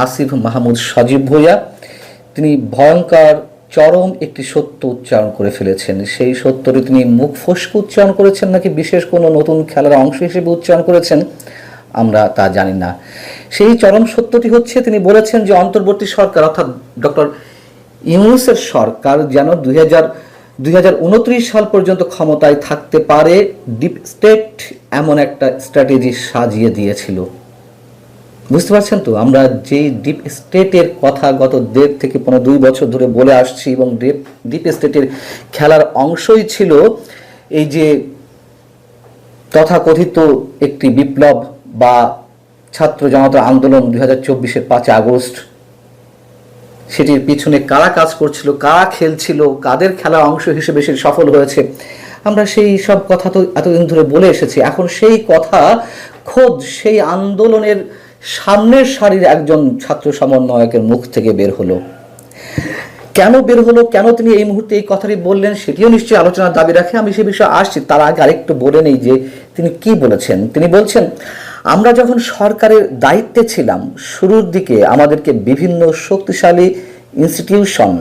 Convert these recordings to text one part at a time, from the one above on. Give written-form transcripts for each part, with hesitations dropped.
আসিফ মাহমুদ সজীব ভূঁইয়া তিনি ভয়ঙ্কর চরম একটি সত্য উচ্চারণ করে ফেলেছেন। সেই সত্যটি তিনি মুখ ফসকে উচ্চারণ করেছেন নাকি বিশেষ কোনো নতুন খেলার অংশ হিসেবে উচ্চারণ করেছেন আমরা তা জানি না। সেই চরম সত্যটি হচ্ছে তিনি বলেছেন যে অন্তর্বর্তী সরকার অর্থাৎ ডক্টর ইউনূসের সরকার যেন 2029 সাল পর্যন্ত ক্ষমতায় থাকতে পারে ডিপ স্টেট এমন একটা স্ট্র্যাটেজি সাজিয়ে দিয়েছিল। বুঝতে পারছেন তো, আমরা যেই ডিপ স্টেটের কথা গত 1.5 থেকে 2 বছর ধরে বলে আসছি এবং ডিপ স্টেটের খেলার অংশই ছিল এই যে তথাকথিত একটি বিপ্লব বা ছাত্র জনতার আন্দোলন 2024-এর 5 আগস্ট। সেটির পিছনে কারা কাজ করছিল, কারা খেলছিল, কাদের খেলার অংশ হিসেবে সে সফল হয়েছে, আমরা সেই সব কথা তো এতদিন ধরে বলে এসেছি। এখন সেই কথা খোদ সেই আন্দোলনের সামনের সারির একজন ছাত্র সমন্বয়কের মুখ থেকে বের হলো। কেন বের হলো, কেন তিনি এই মুহূর্তে এই কথাটি বললেন, সেটিও নিশ্চয়ই আলোচনার দাবি রাখে। আমি সে বিষয়ে আসছি, তার আগে আরেকটু বলে নেই যে তিনি কি বলেছেন। তিনি বলছেন, আমরা যখন সরকারের দায়িত্বে ছিলাম শুরুর দিকে আমাদেরকে বিভিন্ন শক্তিশালী ইনস্টিটিউশন,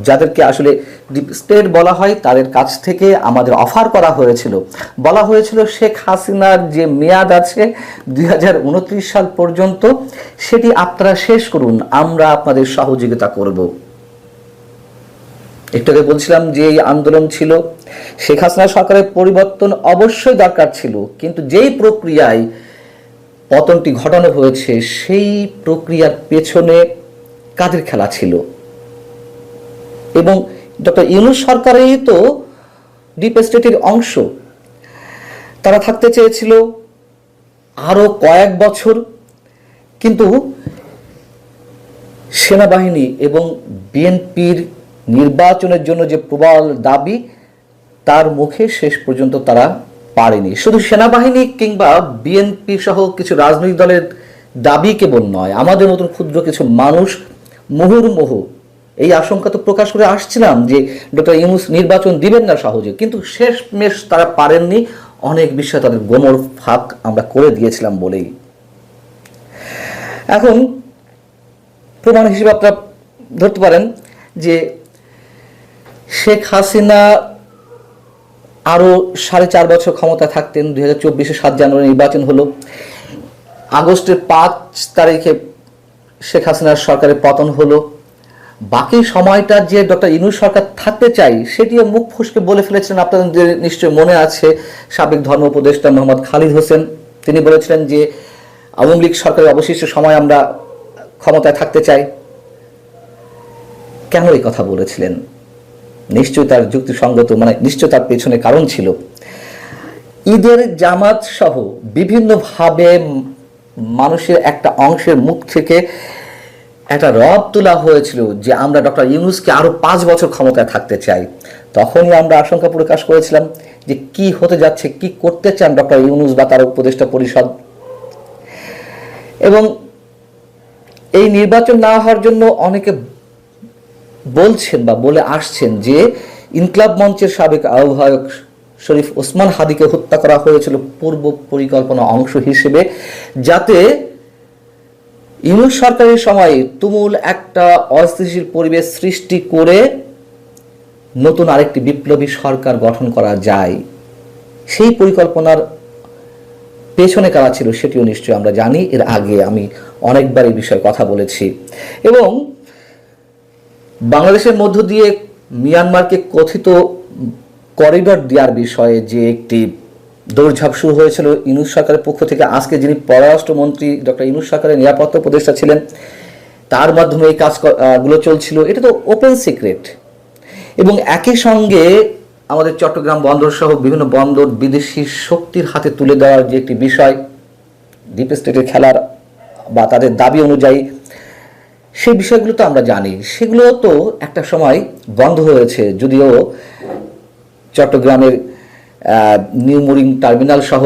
যাদেরকে আসলে ডিপ স্টেট বলা হয়, তাদের কাছ থেকে আমাদের অফার করা হয়েছিল, বলা হয়েছিল শেখ হাসিনার যে মেয়াদ আছে 2029 সাল পর্যন্ত, সেটি আপনারা শেষ করুন, আমরা আপনাদের সহযোগিতা করব। একটু আগে বলছিলাম যে এই আন্দোলন ছিল, শেখ হাসিনা সরকারের পরিবর্তন অবশ্যই দরকার ছিল, কিন্তু যেই প্রক্রিয়ায় পতনটি ঘটানো হয়েছে সেই প্রক্রিয়ার পেছনে কাদের খেলা ছিল। এবং ডক্টর ইউনূস সরকারেরই তো ডিপ স্টেটের অংশ। তারা থাকতে চেয়েছিল আরো কয়েক বছর, কিন্তু সেনাবাহিনী এবং বিএনপির নির্বাচনের জন্য যে প্রবল দাবি, তার মুখে শেষ পর্যন্ত তারা পারেনি। শুধু সেনাবাহিনী কিংবা বিএনপি সহ কিছু রাজনৈতিক দলের দাবি কেবল নয়, আমাদের মতন ক্ষুদ্র কিছু মানুষ মুহুর্মুহু এই আশঙ্কা তো প্রকাশ করে আসছিলাম যে ডক্টর ইউনূস নির্বাচন দিবেন না সহজে, কিন্তু শেষমেশ তারা পারেননি। অনেক বিষয় তাদের গোমর ফাঁক আমরা করে দিয়েছিলাম বলেই। এখন প্রমাণ হিসেবে আপনারা ধরতে পারেন যে শেখ হাসিনা আরো 4.5 বছর ক্ষমতা থাকতেন। 2024-এর 7 জানুয়ারি নির্বাচন হলো, আগস্টের 5 তারিখে শেখ হাসিনার সরকারের পতন হলো। বাকি সময়টা যে ডক্টর ইউনূস সরকার থাকতে চাই সেটিও মুখ ফসকে বলে ফেলেছিলেন। আপনাদের নিশ্চয় মনে আছে, সাবেক ধর্ম উপদেষ্টা মোহাম্মদ খালিদ হোসেন তিনি বলেছিলেন যে আওয়ামী লীগ সরকারের অবশিষ্ট সময় আমরা ক্ষমতায় থাকতে চাই। কেন এই কথা বলেছিলেন? নিশ্চয়ই তার যুক্তিসঙ্গত, নিশ্চয় তার পেছনে কারণ ছিল। ঈদের জামাত সহ বিভিন্নভাবে মানুষের একটা অংশের মুখ থেকে একটা রব তোলা হয়েছিল যে আমরা ডক্টর ইউনূসকে আরো 5 বছর ক্ষমতায় থাকতে চাই। তখনই আমরা আশঙ্কা প্রকাশ করেছিলাম যে কি হতে যাচ্ছে, কি করতে চান ডক্টর ইউনূস বা তার উপদেষ্টা পরিষদ। এবং এই নির্বাচন না হওয়ার জন্য অনেকে বলছেন বা বলে আসছেন যে ইনকলাব মঞ্চের সাবেক আহ্বায়ক শরীফ ওসমান হাদিকে হত্যা করা হয়েছিল পূর্ব পরিকল্পনা অংশ হিসেবে, যাতে ইউনূস সরকারের সময় তুমুল একটা অস্থিতিশীল পরিবেশ সৃষ্টি করে নতুন আরেকটি বিপ্লবী সরকার গঠন করা যায়। সেই পরিকল্পনার পেছনে কারা ছিল সেটিও নিশ্চয়ই আমরা জানি। এর আগে আমি অনেকবার এই বিষয়ে কথা বলেছি। এবং বাংলাদেশের মধ্য দিয়ে মিয়ানমারকে কথিত করিডর দেওয়ার বিষয়ে যে একটি দৌড়ঝাঁপ শুরু হয়েছিল ইউনূস সরকারের পক্ষ থেকে, আজকে যিনি পররাষ্ট্রমন্ত্রী ডক্টর ইউনূস সরকারের নিরাপত্তা উপদেষ্টা ছিলেন, তার মাধ্যমে এই কাজগুলো চলছিল, এটা তো ওপেন সিক্রেট। এবং একই সঙ্গে আমাদের চট্টগ্রাম বন্দর সহ বিভিন্ন বন্দর বিদেশি শক্তির হাতে তুলে দেওয়ার যে একটি বিষয়, ডিপ স্টেটের খেলার বা তাদের দাবি অনুযায়ী, সেই বিষয়গুলো তো আমরা জানি। সেগুলো তো একটা সময় বন্ধ হয়েছে, যদিও চট্টগ্রামের নিউ মুরিং টার্মিনাল সহ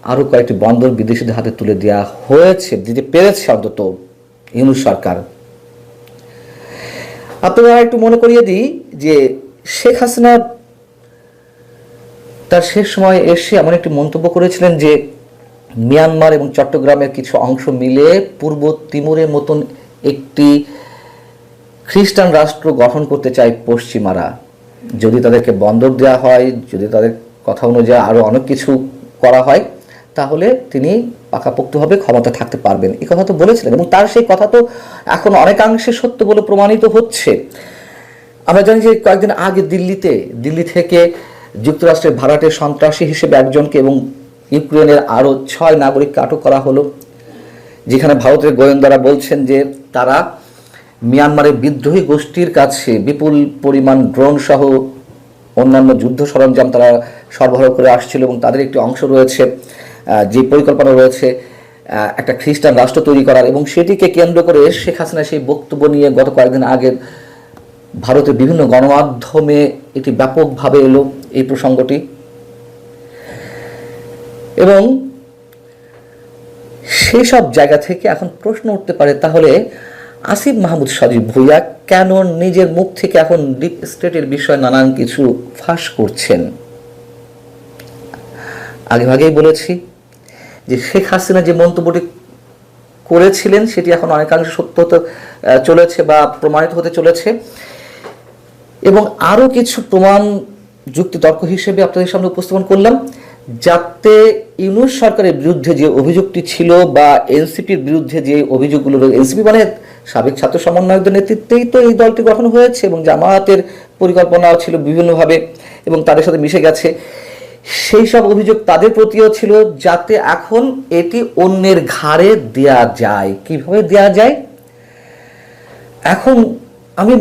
আরো কয়েকটি বন্দর বিদেশিদের হাতে তুলে দেওয়া হয়েছে, দিতে পেরেছে অন্তত ইউনূস সরকার। আপনারা একটু মনে করিয়ে দিই যে শেখ হাসিনা তার শেষ সময় এসে এমন একটি মন্তব্য করেছিলেন যে মিয়ানমার এবং চট্টগ্রামের কিছু অংশ মিলে পূর্ব তিমুরের মতন একটি খ্রিস্টান রাষ্ট্র গঠন করতে চায় পশ্চিমারা। যদি তাদেরকে বন্দর দেওয়া হয়, যদি তাদের কথা অনুযায়ী আরও অনেক কিছু করা হয়, তাহলে তিনি পাকাপোক্তভাবে ক্ষমতা থাকতে পারবেন, এই কথা তো বলেছিলেন। এবং তার সেই কথা তো এখন অনেকাংশে সত্য বলে প্রমাণিত হচ্ছে। আমরা জানি যে কয়েকদিন আগে দিল্লি থেকে যুক্তরাষ্ট্রের ভাড়াটে সন্ত্রাসী হিসেবে একজনকে এবং ইউক্রেনের আরও 6 নাগরিককে আটক করা হলো, যেখানে ভারতের গোয়েন্দারা বলছেন যে তারা মিয়ানমারের বিদ্রোহী গোষ্ঠীর কাছে বিপুল পরিমাণ ড্রোন সহ অন্যান্য যুদ্ধ সরঞ্জাম তারা সরবরাহ করে আসছিল এবং তাদের একটি অংশ রয়েছে, যে পরিকল্পনা রয়েছে একটা খ্রিস্টান রাষ্ট্র তৈরি করার। এবং সেটিকে কেন্দ্র করে শেখ হাসিনা সেই বক্তব্য নিয়ে গত কয়েকদিন আগে ভারতের বিভিন্ন গণমাধ্যমে এটি ব্যাপকভাবে এলো এই প্রসঙ্গটি। এবং সেসব জায়গা থেকে এখন প্রশ্ন উঠতে পারে, তাহলে আসিফ মাহমুদ সজীব ভুঁইয়া কেন নিজের মুখ থেকে এখন ডিপ স্টেটের বিষয়ে নানান কিছু ফাঁস করছেন? আগেভাগেই বলেছি যে শেখ হাসিনা যে মন্তব্যটি করেছিলেন সেটি এখন অনেকাংশে সত্য হতে চলেছে বা প্রমাণিত হতে চলেছে। এবং আরও কিছু প্রমাণ যুক্তিতর্ক হিসেবে আপনাদের সামনে উপস্থাপন করলাম, যাতে ইউনূস সরকারের বিরুদ্ধে যে অভিযোগটি ছিল বা এনসিপির বিরুদ্ধে যে অভিযোগগুলো, এনসিপি মানে সাবেক ছাত্র সমন্বয়কদের নেতৃত্বেই তো এই দলটি গঠন হয়েছে এবং জামায়াতের পরিকল্পনাও ছিল বিভিন্নভাবে এবং তাদের সাথে মিশে গেছে, সেই সব অভিযোগ তাদের প্রতিও ছিল, যাতে এখন এটি অন্যের ঘাড়ে দেয়া যায়। কিভাবে দেয়া যায়? এখন আমি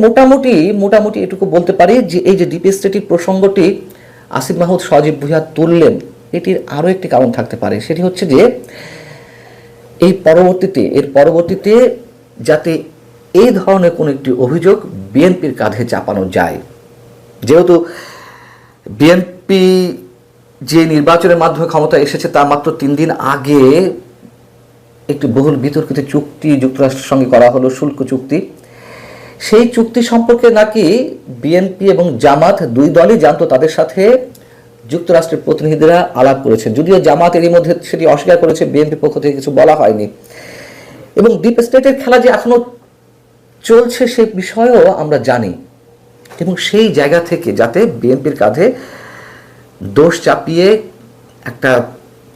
মোটামুটি এটুকু বলতে পারি যে এই যে ডিপ স্টেটের প্রসঙ্গটি আসিফ মাহমুদ সজীব ভুঁইয়া তুললেন, এটির আরও একটি কারণ থাকতে পারে। সেটি হচ্ছে যে এর পরবর্তীতে যাতে এই ধরনের কোনো একটি অভিযোগ বিএনপির কাঁধে চাপানো যায়। যেহেতু বিএনপি যে নির্বাচনের মাধ্যমে ক্ষমতা এসেছে তার মাত্র 3 দিন আগে একটি বহুল বিতর্কিত চুক্তি যুক্তরাষ্ট্রের সঙ্গে করা হলো, শুল্ক চুক্তি। সেই চুক্তি সম্পর্কে নাকি বিএনপি এবং জামাত দুই দলই জানতো, তাদের সাথে যুক্তরাষ্ট্রের প্রতিনিধিরা আলাপ করেছেন, যদিও জামাত এরই মধ্যে সেটি অস্বীকার করেছে, বিএনপির পক্ষ থেকে কিছু বলা হয়নি। এবং ডিপ স্টেটের খেলা যে এখনো চলছে সে বিষয়েও আমরা জানি। এবং সেই জায়গা থেকে যাতে বিএনপির কাঁধে দোষ চাপিয়ে একটা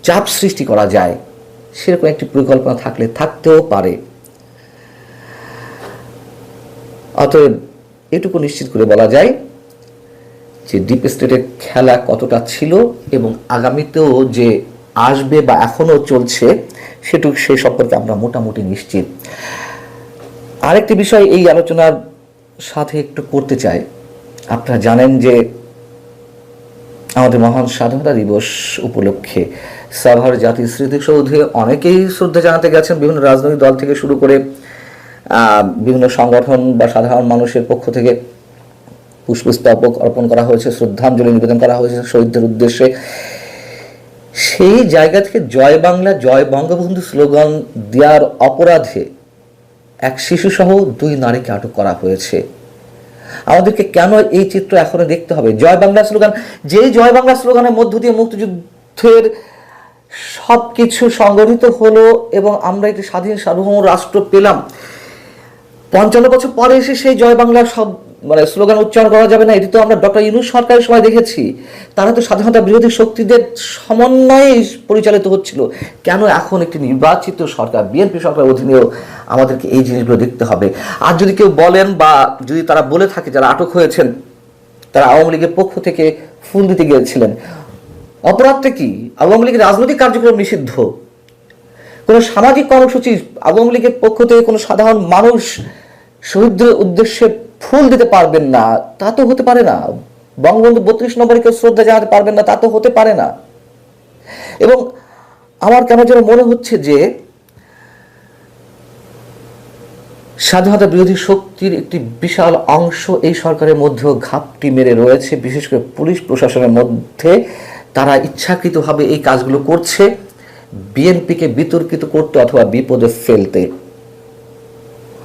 চাপ সৃষ্টি করা যায়, সেরকম একটি পরিকল্পনা থাকতেও পারে। অতএব এটুকু নিশ্চিত করে বলা যায় যে ডিপ স্টেটের খেলা কতটা ছিল এবং আগামীতেও যে আসবে বা এখনো চলছে সে সম্পর্কে আমরা মোটামুটি নিশ্চিত। আরেকটি বিষয় এই আলোচনার সাথে একটু করতে চাই। আপনারা জানেন যে আমাদের মহান স্বাধীনতা দিবস উপলক্ষে সাভার জাতীয় স্মৃতিসৌধে অনেকেই শ্রদ্ধা জানাতে গেছেন, বিভিন্ন রাজনৈতিক দল থেকে শুরু করে বিভিন্ন সংগঠন বা সাধারণ মানুষের পক্ষ থেকে পুষ্পস্তবক অর্পণ করা হয়েছে, শ্রদ্ধাঞ্জলি নিবেদন করা হয়েছে শহীদদের উদ্দেশ্যে। সেই জায়গা থেকে জয় বাংলা জয় বঙ্গবন্ধু স্লোগান দেওয়ার অপরাধে এক শিশুসহ 2 নারীকে আটক করা হয়েছে। আমাদেরকে কেন এই চিত্র এখনো দেখতে হবে? জয় বাংলা স্লোগান, যে জয় বাংলা স্লোগানের মধ্য দিয়ে মুক্তিযুদ্ধের সব কিছু সংগঠিত হলো এবং আমরা একটি স্বাধীন সার্বভৌম রাষ্ট্র পেলাম, 55 বছর পরে এসে সেই জয় বাংলা সব স্লোগান উচ্চারণ করা যাবে না? এটি তো আমরা ডক্টর ইউনূস সরকারের সময় দেখেছি। তারা তো স্বাধীনতা বিরোধী শক্তিদের সমন্বয়ে পরিচালিত হচ্ছিল। কেন এখন একটি নির্বাচিত সরকার, বিএনপি সরকারের অধীনেও আমাদেরকে এই জিনিসগুলো দেখতে হবে? আর যদি কেউ বলেন বা যদি তারা বলে থাকে যারা আটক হয়েছেন তারা আওয়ামী লীগের পক্ষ থেকে ফুল দিতে গিয়েছিলেন, অপরাধটা কি? আওয়ামী লীগের রাজনৈতিক কার্যক্রম নিষিদ্ধ, কোনো সামাজিক কর্মসূচি আওয়ামী লীগের পক্ষ থেকে কোনো সাধারণ মানুষ শহীদদের উদ্দেশ্যে ফুল দিতে পারবেন না, তা তো হতে পারে না। বঙ্গবন্ধু 32 নম্বরে কেউ শ্রদ্ধা জানাতে পারবেন না, তা তো হতে পারে না। এবং আমার কেন যেন মনে হচ্ছে যে স্বাধীনতা বিরোধী শক্তির একটি বিশাল অংশ এই সরকারের মধ্যেও ঘাপটি মেরে রয়েছে, বিশেষ করে পুলিশ প্রশাসনের মধ্যে। তারা ইচ্ছাকৃতভাবে এই কাজগুলো করছে বিএনপিকে বিতর্কিত করতে অথবা বিপদে ফেলতে।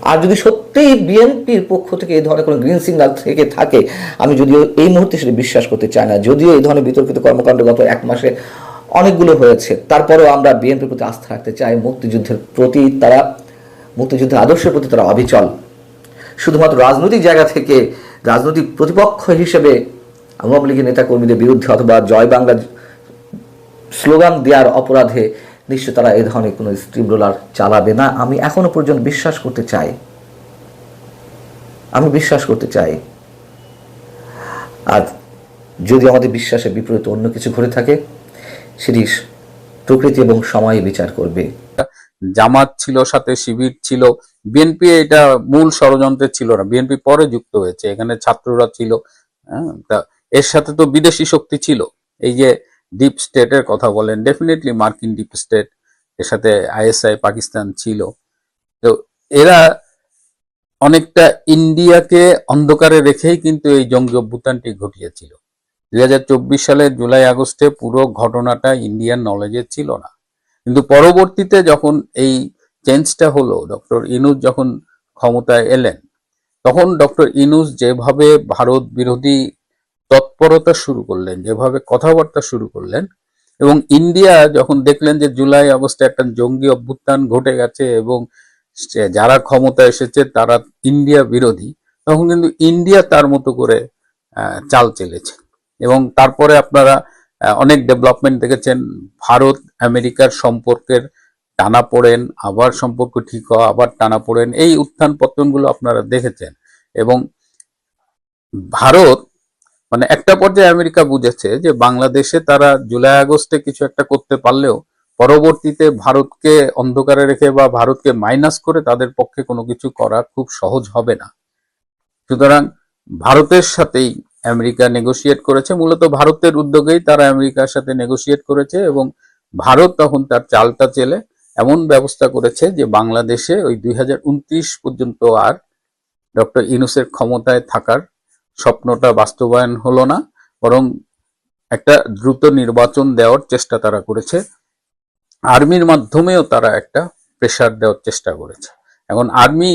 আর যদি সত্যিই বিএনপির পক্ষ থেকে এই ধরনের কোনো গ্রিন সিগন্যাল থেকে থাকে, আমি যদিও এই মুহূর্তে সেটা বিশ্বাস করতে চাই না, যদিও এই ধরনের বিতর্কিত কর্মকাণ্ড গত 1 মাসে অনেকগুলো হয়েছে, তারপরেও আমরা বিএনপির প্রতি আস্থা রাখতে চাই, মুক্তিযুদ্ধের প্রতি তারা মুক্তিযুদ্ধের আদর্শের প্রতি তারা অবিচল। শুধুমাত্র রাজনৈতিক জায়গা থেকে রাজনৈতিক প্রতিপক্ষ হিসেবে আওয়ামী লীগের নেতাকর্মীদের বিরুদ্ধে অথবা জয় বাংলা স্লোগান দেওয়ার অপরাধে নিশ্চয় তারা এই ধরনের কোনো স্টিম রোলার চালাবে না। আমি এখনো পর্যন্ত বিশ্বাস করতে চাই, আর যদি আমাদের বিশ্বাসের বিপরীতে অন্য কিছু ঘটে থাকে, সেটি প্রকৃতি এবং সময় বিচার করবে। জামাত ছিল, সাথে শিবির ছিল, বিএনপি এটা মূল ষড়যন্ত্রে ছিল না, বিএনপি পরে যুক্ত হয়েছে, এখানে ছাত্ররা ছিল। তা এর সাথে তো বিদেশি শক্তি ছিল, এই যে ডিপ স্টেটের কথা বলেন, ডেফিনেটলি মার্কিন ডিপ স্টেট, এর সাথে আইএসআই পাকিস্তান ছিল। তো এরা অনেকটা ইন্ডিয়াকে অন্ধকারে রেখেই কিন্তু এই জঙ্গি অভ্যুত্থানটি ঘটিয়েছিল। 2024 সালের জুলাই আগস্টে পুরো ঘটনাটা ইন্ডিয়ান নলেজে ছিল না, কিন্তু পরবর্তীতে যখন এই চেঞ্জটা হলো, ডক্টর ইনুস যখন ক্ষমতায় এলেন, তখন ডক্টর ইনুস যেভাবে ভারত বিরোধী তৎপরতা শুরু করলেন, যেভাবে কথাবার্তা শুরু করলেন, এবং ইন্ডিয়া যখন দেখলেন যে জুলাই আগস্টে একটা জঙ্গি অভ্যুত্থান ঘটে গেছে এবং যারা ক্ষমতা এসেছে তারা ইন্ডিয়া বিরোধী, তখন কিন্তু ইন্ডিয়া তার মতো করে চাল চেলেছে। এবং তারপরে আপনারা অনেক ডেভেলপমেন্ট দেখেছেন, ভারত আমেরিকার সম্পর্কের টানাপোড়েন, আবার সম্পর্ক ঠিক হওয়া, আবার টানাপোড়েন, এই উত্থান পতনগুলো আপনারা দেখেছেন। এবং ভারত মানে একটা পর্যায়ে আমেরিকা বুঝেছে যে বাংলাদেশে তারা জুলাই আগস্টে কিছু একটা করতে পারলেও পরবর্তীতে ভারতকে অন্ধকারে রেখে বা ভারতকে মাইনাস করে তাদের পক্ষে কোনো কিছু করা খুব সহজ হবে না। সুতরাং ভারতের সাথেই আমেরিকা নেগোশিয়েট করেছে, মূলত ভারতের উদ্যোগেই তারা আমেরিকার সাথে নেগোশিয়েট করেছে, এবং ভারত তখন তার চালটা চেলে এমন ব্যবস্থা করেছে যে বাংলাদেশে ওই 2029 পর্যন্ত আর ডক্টর ইউনূসের ক্ষমতায় থাকার স্বপ্নটা বাস্তবায়ন হলো না, বরং একটা দ্রুত নির্বাচন দেওয়ার চেষ্টা তারা করেছে। আর্মির মাধ্যমেও তারা একটা প্রেসার দেওয়ার চেষ্টা করেছে। এখন আর্মি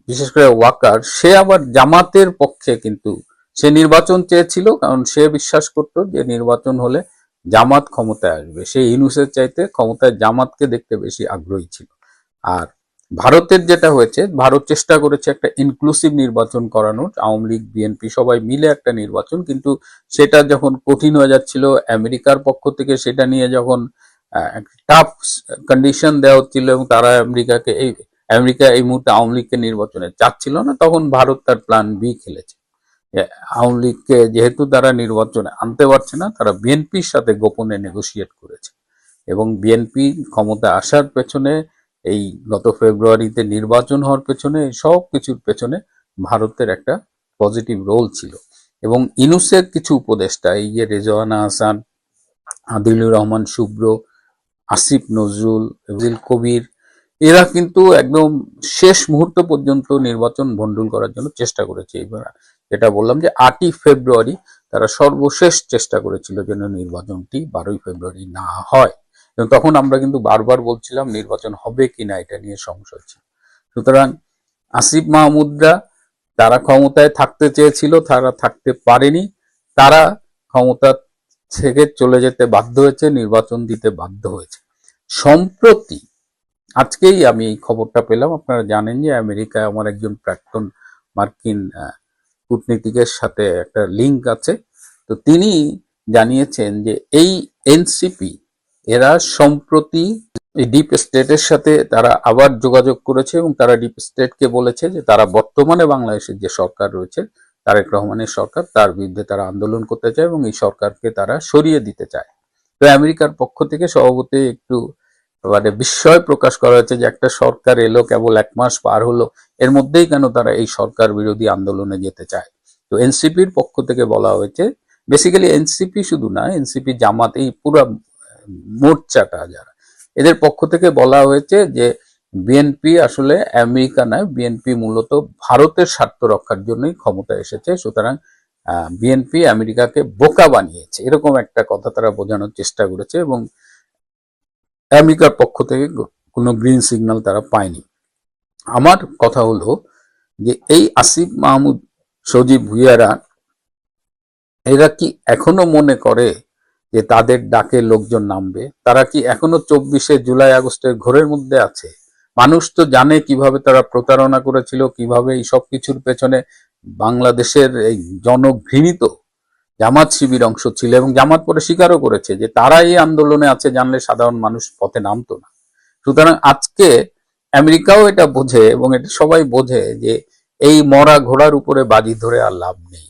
বিশেষ করে ওয়াকার, সে আবার জামাতের পক্ষে, কিন্তু সে নির্বাচন চেয়েছিল, কারণ সে বিশ্বাস করত যে নির্বাচন হলে জামাত ক্ষমতায় আসবে, সে ইউনূসের চাইতে ক্ষমতায় জামাতকে দেখতে বেশি আগ্রহী ছিল। আর ভারতের যেটা হয়েছে, ভারত চেষ্টা করেছে একটা ইনক্লুসিভ নির্বাচন করানোর, আওয়ামী লীগ বিএনপি সবাই মিলে একটা নির্বাচন, কিন্তু সেটা যখন কঠিন হয়ে যাচ্ছিল, আমেরিকার পক্ষ থেকে সেটা নিয়ে যখন টাফ কন্ডিশন দেওয়া হচ্ছিল এবং তারা আমেরিকা এই মুহূর্তে আওয়ামী লীগকে নির্বাচনে চাচ্ছিল না, তখন ভারত তার প্ল্যান বি খেলেছে। আওয়ামী লীগকে যেহেতু তারা নির্বাচনে আনতে পারছে না, তারা বিএনপির সাথে গোপনে নেগোশিয়েট করেছে, এবং বিএনপি ক্ষমতা আসার পেছনে, এই গত ফেব্রুয়ারিতে নির্বাচন হওয়ার পেছনে, সব কিছুর পেছনে ভারতের একটা পজিটিভ রোল ছিল। এবং ইউনূসের কিছু উপদেষ্টা, এই যে রেজওয়ানা হাসান, আদিলুর রহমান শুভ্র, আসিফ নজরুল, ফজল কবির, এরা কিন্তু একদম শেষ মুহূর্ত পর্যন্ত নির্বাচন ভণ্ডুল করার জন্য চেষ্টা করেছে। এবার যেটা বললাম যে 8ই ফেব্রুয়ারি তারা সর্বশেষ চেষ্টা করেছিল যেন নির্বাচনটি 12ই ফেব্রুয়ারি না হয়, এবং তখন আমরা কিন্তু বারবার বলছিলাম নির্বাচন হবে কিনা এটা নিয়ে সংশয় ছিল। সুতরাং আসিফ মাহমুদরা, তারা ক্ষমতায় থাকতে চেয়েছিল, তারা থাকতে পারেনি, তারা ক্ষমতা থেকে চলে যেতে বাধ্য হয়েছে, নির্বাচন দিতে বাধ্য হয়েছে। সম্প্রতি আজকেই আমি এই খবরটা পেলাম, আপনারা জানেন যে আমেরিকায় আমার একজন প্রাক্তন মার্কিন কূটনীতিকের সাথে একটা লিঙ্ক আছে, তো তিনি জানিয়েছেন যে এই এনসিপি এরা সম্প্রতি ডিপ স্টেটের সাথে তারা আবার যোগাযোগ করেছে, এবং তারা ডিপ স্টেটকে বলেছে যে তারা বর্তমানে বাংলাদেশের যে সরকার রয়েছে, তারেক রহমানের সরকার, তার বিরুদ্ধে তারা আন্দোলন করতে চায় এবং এই সরকারকে তারা সরিয়ে দিতে চায়। তো আমেরিকার পক্ষ থেকে স্বভাবতই একটু মানে বিস্ময় প্রকাশ করা হয়েছে যে একটা সরকার এলো, কেবল 1 মাস পার হলো, এর মধ্যেই কেন তারা এই সরকার বিরোধী আন্দোলনে যেতে চায়। তো এনসিপির পক্ষ থেকে বলা হয়েছে, বেসিক্যালি এনসিপি শুধু না, এনসিপি জামাত, এই পুরো মোর্চাটা যারা, এদের পক্ষ থেকে বলা হয়েছে যে বিএনপি আসলে আমেরিকা নয়, বিএনপি মূলত ভারতের স্বার্থ রক্ষার জন্যই ক্ষমতায় এসেছে, সুতরাং বিএনপি আমেরিকাকে বোকা বানিয়েছে, এরকম একটা কথা তারা বোঝানোর চেষ্টা করেছে, এবং আমেরিকার পক্ষ থেকে কোনো গ্রিন সিগন্যাল তারা পায়নি। আমার কথা হলো যে এই আসিফ মাহমুদ, সজীব ভুইয়ারা, এরা কি এখনো মনে করে যে তাদের ডাকে লোকজন নামবে? তারা কি এখনো 24শে জুলাই আগস্টের ঘোরের মধ্যে আছে? মানুষ তো জানে কিভাবে তারা প্রতারণা করেছিল, কিভাবে এই সব কিছুর পেছনে বাংলাদেশের এই জনঘৃণিত জামাত শিবির অংশ ছিল, এবং জামাত পরে স্বীকারও করেছে যে তারা এই আন্দোলনে আছে জানলে সাধারণ মানুষ পথে নামতো না। সুতরাং আজকে আমেরিকাও এটা বোঝে এবং এটা সবাই বোঝে যে এই মরা ঘোড়ার উপরে বাজি ধরে আর লাভ নেই।